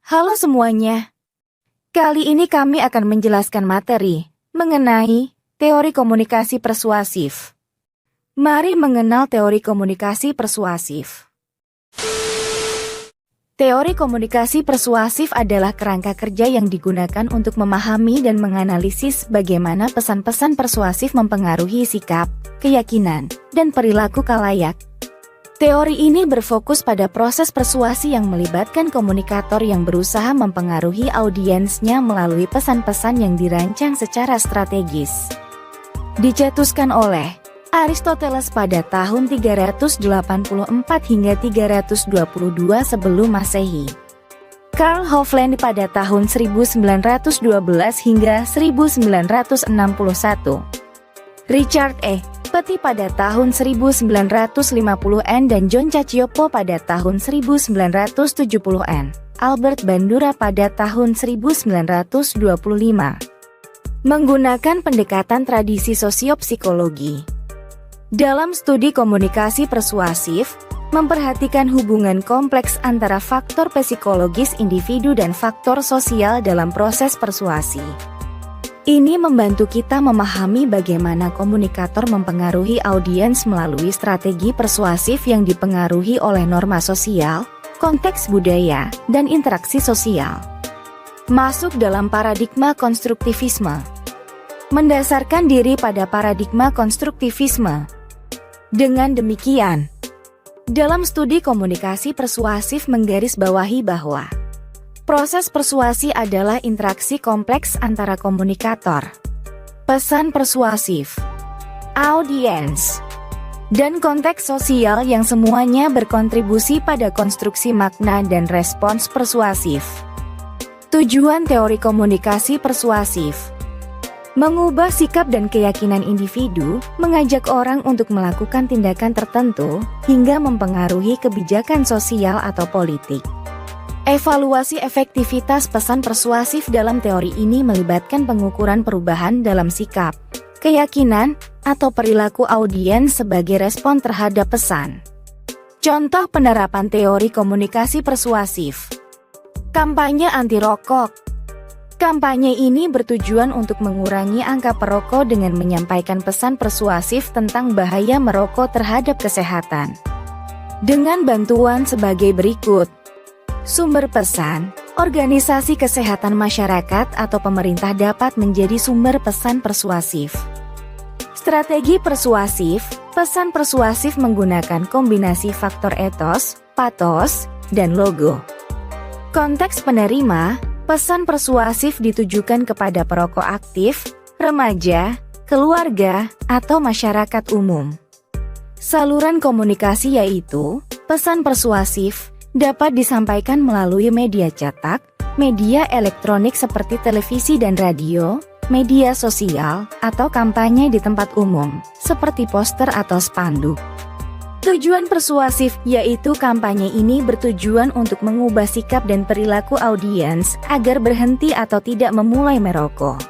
Halo semuanya. Kali ini kami akan menjelaskan materi mengenai teori komunikasi persuasif. Mari mengenal teori komunikasi persuasif. Teori komunikasi persuasif adalah kerangka kerja yang digunakan untuk memahami dan menganalisis bagaimana pesan-pesan persuasif mempengaruhi sikap, keyakinan, dan perilaku khalayak. Teori ini berfokus pada proses persuasi yang melibatkan komunikator yang berusaha mempengaruhi audiensnya melalui pesan-pesan yang dirancang secara strategis. Dicetuskan oleh Aristoteles pada tahun 384 hingga 322 sebelum Masehi. Karl Hofland pada tahun 1912 hingga 1961. Richard E. Petty pada tahun 1950-an dan John Cacioppo pada tahun 1970-an. Albert Bandura pada tahun 1925. Menggunakan pendekatan tradisi sosiopsikologi. Dalam studi komunikasi persuasif, memperhatikan hubungan kompleks antara faktor psikologis individu dan faktor sosial dalam proses persuasi. Ini membantu kita memahami bagaimana komunikator mempengaruhi audiens melalui strategi persuasif yang dipengaruhi oleh norma sosial, konteks budaya, dan interaksi sosial. Masuk dalam paradigma konstruktivisme. Mendasarkan diri pada paradigma konstruktivisme. Dengan demikian, dalam studi komunikasi persuasif menggarisbawahi bahwa proses persuasi adalah interaksi kompleks antara komunikator, pesan persuasif, audiens, dan konteks sosial yang semuanya berkontribusi pada konstruksi makna dan respons persuasif. Tujuan teori komunikasi persuasif: mengubah sikap dan keyakinan individu, mengajak orang untuk melakukan tindakan tertentu, hingga mempengaruhi kebijakan sosial atau politik. Evaluasi efektivitas pesan persuasif dalam teori ini melibatkan pengukuran perubahan dalam sikap, keyakinan, atau perilaku audiens sebagai respon terhadap pesan. Contoh penerapan teori komunikasi persuasif. Kampanye anti rokok. Kampanye ini bertujuan untuk mengurangi angka perokok dengan menyampaikan pesan persuasif tentang bahaya merokok terhadap kesehatan. Dengan bantuan sebagai berikut. Sumber pesan, organisasi kesehatan masyarakat atau pemerintah dapat menjadi sumber pesan persuasif. Strategi persuasif, pesan persuasif menggunakan kombinasi faktor etos, patos, dan logo. Konteks penerima, pesan persuasif ditujukan kepada perokok aktif, remaja, keluarga, atau masyarakat umum. Saluran komunikasi yaitu, pesan persuasif, dapat disampaikan melalui media cetak, media elektronik seperti televisi dan radio, media sosial, atau kampanye di tempat umum, seperti poster atau spanduk. Tujuan persuasif, yaitu kampanye ini bertujuan untuk mengubah sikap dan perilaku audiens agar berhenti atau tidak memulai merokok.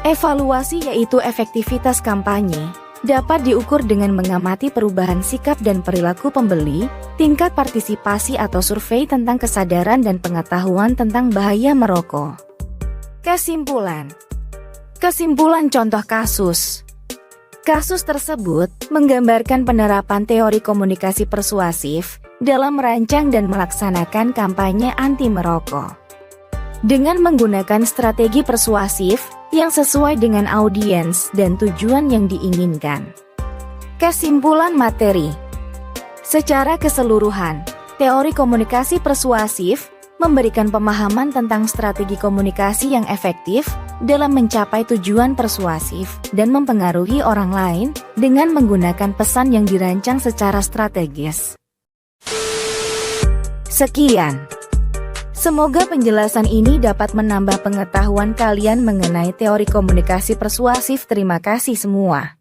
Evaluasi yaitu efektivitas kampanye, dapat diukur dengan mengamati perubahan sikap dan perilaku pembeli, tingkat partisipasi atau survei tentang kesadaran dan pengetahuan tentang bahaya merokok. Kesimpulan contoh kasus. Kasus tersebut menggambarkan penerapan teori komunikasi persuasif dalam merancang dan melaksanakan kampanye anti merokok. Dengan menggunakan strategi persuasif yang sesuai dengan audiens dan tujuan yang diinginkan. Kesimpulan materi. Secara keseluruhan, teori komunikasi persuasif memberikan pemahaman tentang strategi komunikasi yang efektif dalam mencapai tujuan persuasif dan mempengaruhi orang lain dengan menggunakan pesan yang dirancang secara strategis. Sekian. Semoga penjelasan ini dapat menambah pengetahuan kalian mengenai teori komunikasi persuasif. Terima kasih semua.